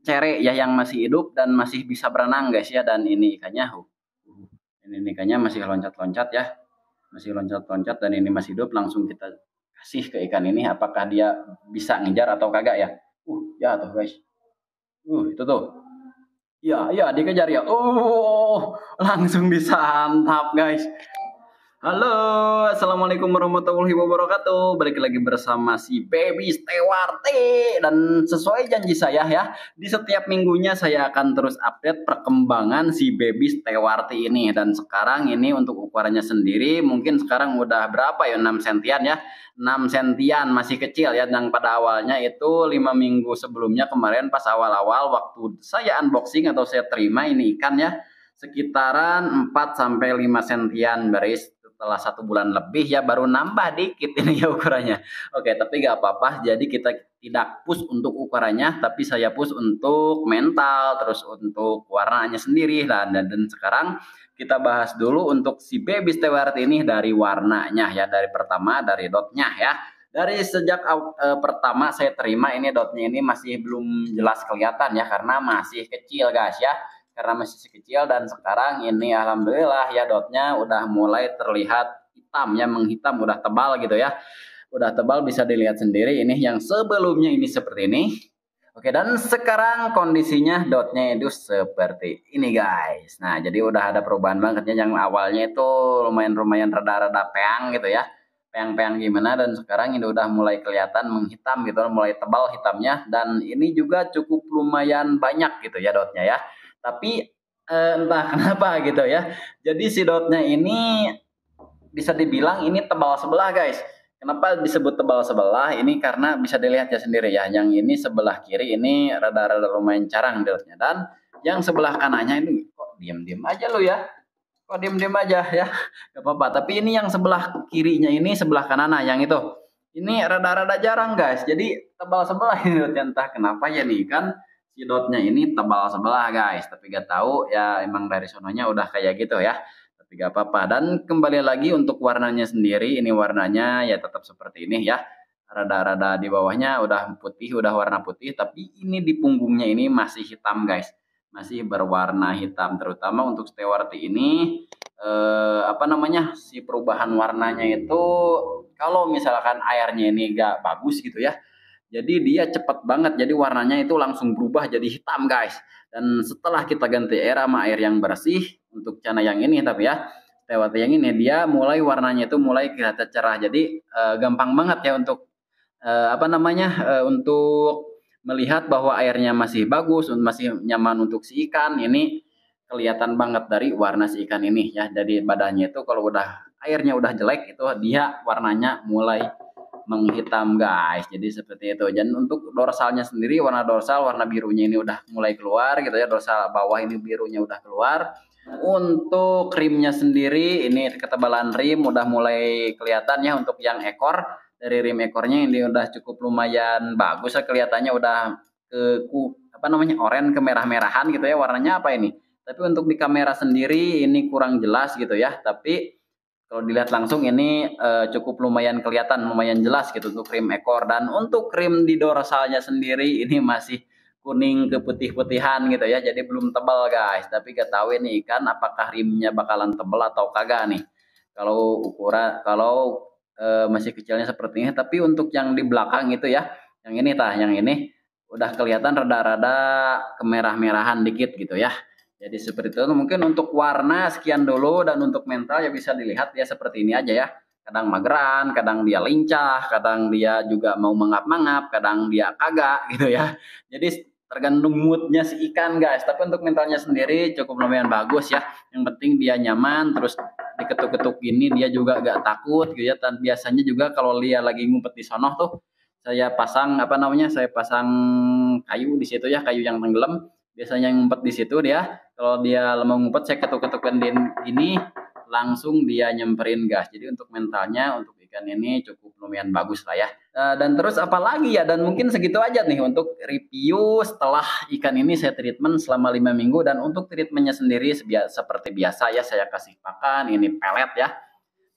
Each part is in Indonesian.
cere ya yang masih hidup dan masih bisa berenang guys ya, dan ini ikannya ini ikannya masih loncat-loncat ya, masih loncat-loncat dan ini masih hidup. Langsung kita kasih ke ikan ini apakah dia bisa ngejar atau kagak ya. Ya tuh guys, itu tuh, ya dikejar ya, langsung disantap guys. Halo, assalamualaikum warahmatullahi wabarakatuh. Balik lagi bersama si Baby Stewarti, dan sesuai janji saya ya, di setiap minggunya saya akan terus update perkembangan si Baby Stewarti ini. Dan sekarang ini untuk ukurannya sendiri mungkin sekarang udah berapa ya, 6 sentian ya, 6 sentian, masih kecil ya. Yang pada awalnya itu 5 minggu sebelumnya kemarin pas awal-awal waktu saya unboxing atau saya terima ini ikan ya, sekitaran 4 sampai 5 sentian baris. Setelah 1 bulan lebih ya baru nambah dikit ini ya ukurannya. Oke, tapi gak apa-apa. Jadi kita tidak push untuk ukurannya, tapi saya push untuk mental, terus untuk warnanya sendiri lah. Dan sekarang kita bahas dulu untuk si Baby Stewart ini dari warnanya ya. Dari pertama dari dotnya ya. Dari sejak pertama saya terima ini dotnya ini masih belum jelas kelihatan ya, karena masih kecil guys ya, karena masih kecil. Dan sekarang ini alhamdulillah ya dotnya udah mulai terlihat hitam ya, menghitam, udah tebal gitu ya, udah tebal, bisa dilihat sendiri ini yang sebelumnya ini seperti ini. Oke, dan sekarang kondisinya dotnya itu seperti ini guys. Nah, jadi udah ada perubahan banget ya, yang awalnya itu lumayan rada-rada peang gitu ya, peang-peang gimana, dan sekarang ini udah mulai kelihatan menghitam gitu, mulai tebal hitamnya. Dan ini juga cukup lumayan banyak gitu ya dotnya ya, tapi entah kenapa gitu ya, jadi si dotnya ini bisa dibilang ini tebal sebelah guys. Kenapa disebut tebal sebelah? Ini karena bisa dilihat ya sendiri ya, yang ini sebelah kiri ini rada-rada lumayan carang dotnya, dan yang sebelah kanannya ini kok diam-diam aja lo ya, kok diam-diam aja ya, gak apa-apa. Tapi ini yang sebelah kirinya ini, sebelah kanan yang itu, ini rada-rada jarang guys, jadi tebal sebelah ini dotnya. Entah kenapa ya nih kan, si dotnya ini tebal sebelah guys, tapi gak tahu ya, emang dari sononya udah kayak gitu ya, tapi gak apa-apa. Dan kembali lagi untuk warnanya sendiri, ini warnanya ya tetap seperti ini ya, rada-rada di bawahnya udah putih, udah warna putih, tapi ini di punggungnya ini masih hitam guys, masih berwarna hitam. Terutama untuk Stewarti ini apa namanya, si perubahan warnanya itu kalau misalkan airnya ini gak bagus gitu ya, jadi dia cepat banget, jadi warnanya itu langsung berubah jadi hitam guys. Dan setelah kita ganti air sama air yang bersih untuk cana yang ini, tapi ya Stewarti yang ini dia mulai warnanya itu mulai kelihatan cerah. Jadi gampang banget ya untuk apa namanya, untuk melihat bahwa airnya masih bagus, masih nyaman untuk si ikan. Ini kelihatan banget dari warna si ikan ini ya. Jadi badannya itu kalau udah airnya udah jelek itu dia warnanya mulai menghitam guys. Jadi seperti itu. Dan untuk dorsalnya sendiri, warna dorsal, warna birunya ini udah mulai keluar gitu ya. Dorsal bawah ini birunya udah keluar. Untuk rimnya sendiri ini ketebalan rim udah mulai kelihatan ya. Untuk yang ekor, dari rim ekornya ini udah cukup lumayan bagus ya, kelihatannya udah ke apa namanya, oranye kemerah-merahan gitu ya, warnanya apa ini. Tapi untuk di kamera sendiri ini kurang jelas gitu ya. Tapi kalau dilihat langsung ini cukup lumayan kelihatan, lumayan jelas gitu untuk rim ekor. Dan untuk rim di dorsalnya sendiri ini masih kuning keputih-putihan gitu ya, jadi belum tebal guys. Tapi gak tahu ini ikan apakah rimnya bakalan tebal atau kagak nih. Kalau ukuran, kalau masih kecilnya seperti ini. Tapi untuk yang di belakang itu ya, yang ini yang ini udah kelihatan rada-rada kemerah-merahan dikit gitu ya. Jadi seperti itu. Mungkin untuk warna sekian dulu, dan untuk mental ya bisa dilihat ya seperti ini aja ya. Kadang mageran, kadang dia lincah, kadang dia juga mau mangap-mangap, kadang dia kagak gitu ya. Jadi tergantung moodnya si ikan guys. Tapi untuk mentalnya sendiri cukup lumayan bagus ya. Yang penting dia nyaman, terus diketuk-ketuk ini dia juga gak takut gitu ya. Dan biasanya juga kalau dia lagi ngumpet di sono tuh, saya pasang apa namanya, saya pasang kayu di situ ya, kayu yang tenggelam. Biasanya ngumpet di situ dia. Kalau dia mau ngumpet saya ketuk-ketukan ini, langsung dia nyemperin gas. Jadi untuk mentalnya untuk ikan ini cukup lumayan bagus lah ya. Dan terus apa lagi ya, dan mungkin segitu aja nih untuk review setelah ikan ini saya treatment selama 5 minggu. Dan untuk treatmentnya sendiri seperti biasa ya, saya kasih pakan ini pelet ya.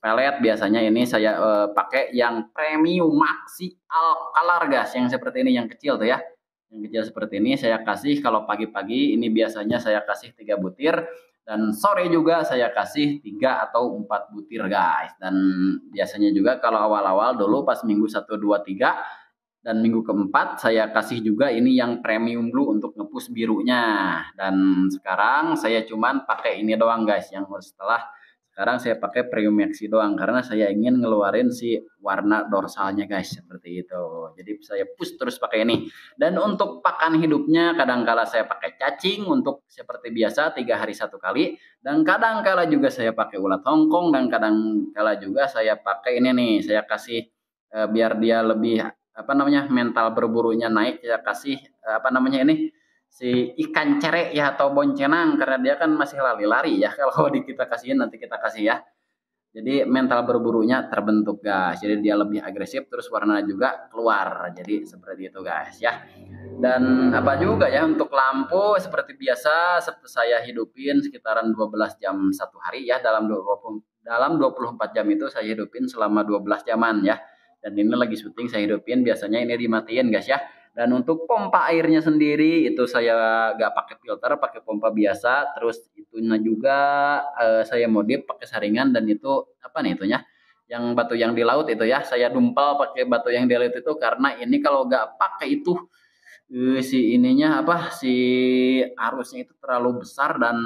Pelet biasanya ini saya pakai yang premium maxi alkalar gas, yang seperti ini yang kecil tuh ya. Yang kecil seperti ini saya kasih kalau pagi-pagi ini biasanya saya kasih 3 butir dan sore juga saya kasih 3 atau 4 butir guys. Dan biasanya juga kalau awal-awal dulu pas minggu 1, 2, 3 dan minggu keempat saya kasih juga ini yang premium blue untuk ngepus birunya. Dan sekarang saya cuman pakai ini doang guys, yang sekarang saya pakai premium maxi doang karena saya ingin ngeluarin si warna dorsalnya guys, seperti itu. Jadi saya push terus pakai ini. Dan untuk pakan hidupnya kadangkala saya pakai cacing untuk seperti biasa 3 hari 1 kali, dan kadangkala juga saya pakai ulat Hongkong, dan kadangkala juga saya pakai ini nih, saya kasih biar dia lebih mental berburunya naik, saya kasih ini si ikan cere ya atau boncenang, karena dia kan masih lari-lari ya kalau kita kasihin, nanti kita kasih ya. Jadi mental berburunya terbentuk guys, jadi dia lebih agresif, terus warna juga keluar, jadi seperti itu guys ya. Dan apa juga ya, untuk lampu seperti biasa saya hidupin sekitaran 12 jam 1 hari ya, dalam 24 jam itu saya hidupin selama 12 jaman ya. Dan ini lagi syuting saya hidupin, biasanya ini dimatiin guys ya. Dan untuk pompa airnya sendiri itu saya gak pakai filter, pakai pompa biasa. Terus itunya juga saya modif pakai saringan, dan itu apa nih itunya, yang batu yang di laut itu ya, saya dumpal pakai batu yang di laut itu, karena ini kalau gak pakai itu si arusnya itu terlalu besar, dan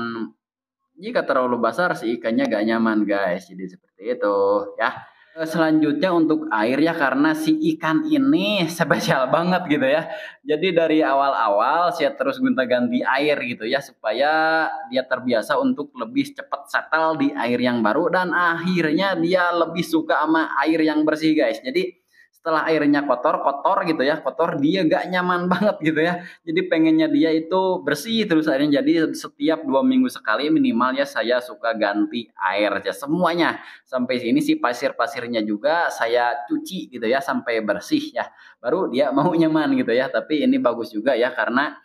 jika terlalu besar si ikannya gak nyaman guys. Jadi seperti itu ya. Selanjutnya untuk air ya, karena si ikan ini spesial banget gitu ya. Jadi dari awal-awal saya terus gonta-ganti air gitu ya, supaya dia terbiasa untuk lebih cepat settle di air yang baru, dan akhirnya dia lebih suka sama air yang bersih guys. Jadi setelah airnya kotor gitu ya, dia gak nyaman banget gitu ya. Jadi pengennya dia itu bersih terus airnya. Jadi setiap 2 minggu sekali minimal ya saya suka ganti air ya semuanya. Sampai sini sih pasir-pasirnya juga saya cuci gitu ya sampai bersih ya. Baru dia mau nyaman gitu ya. Tapi ini bagus juga ya, karena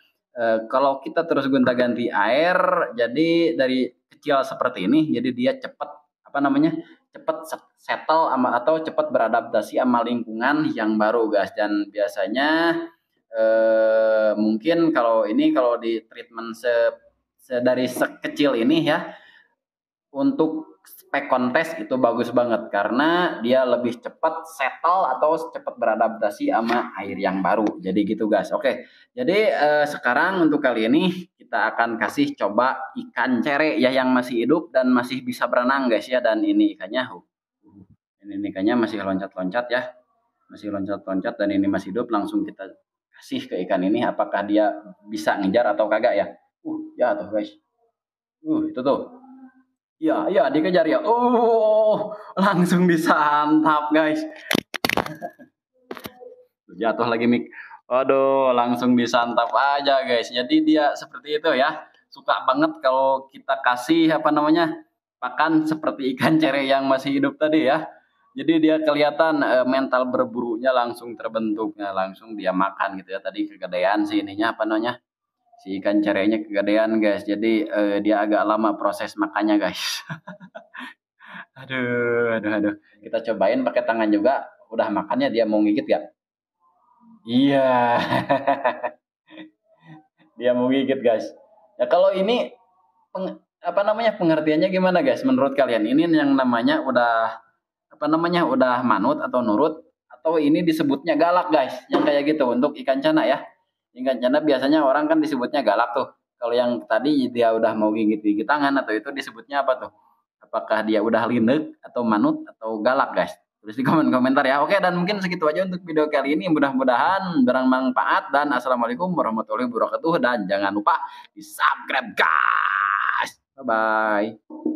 kalau kita terus gonta-ganti air, jadi dari kecil seperti ini, jadi dia cepat cepat settle atau cepat beradaptasi sama lingkungan yang baru guys. Dan biasanya mungkin kalau di treatment dari sekecil ini ya, untuk spek kontes itu bagus banget, karena dia lebih cepat settle atau cepat beradaptasi sama air yang baru. Jadi gitu guys. Oke, jadi sekarang untuk kali ini kita akan kasih coba ikan cere ya, yang masih hidup dan masih bisa berenang guys ya. Dan ini ikannya masih loncat-loncat ya, masih loncat-loncat, dan ini masih hidup. Langsung kita kasih ke ikan ini, apakah dia bisa ngejar atau kagak ya. Ya tuh guys, itu tuh. Ya, dikejar ya. Langsung disantap guys. Jatuh lagi mik. Aduh, langsung disantap aja guys. Jadi dia seperti itu ya. Suka banget kalau kita kasih pakan seperti ikan cere yang masih hidup tadi ya. Jadi dia kelihatan mental berburunya langsung terbentuk. Langsung dia makan gitu ya. Tadi kegedean sih ininya si ikan cerenya kegedean guys. Jadi dia agak lama proses makannya guys. Aduh. Kita cobain pakai tangan juga. Udah makannya dia mau gigit gak? Iya. Dia mau gigit guys. Ya kalau ini pengertiannya gimana guys menurut kalian? Ini yang namanya udah manut atau nurut, atau ini disebutnya galak guys? Yang kayak gitu untuk ikan cana ya. Ikan cana biasanya orang kan disebutnya galak tuh. Kalau yang tadi dia udah mau gigit-gigit tangan, atau itu disebutnya apa tuh? Apakah dia udah linek atau manut atau galak guys? Tulis di komentar ya. Oke, dan mungkin segitu aja untuk video kali ini. Mudah-mudahan bermanfaat, dan assalamualaikum warahmatullahi wabarakatuh. Dan jangan lupa di subscribe guys. Bye bye.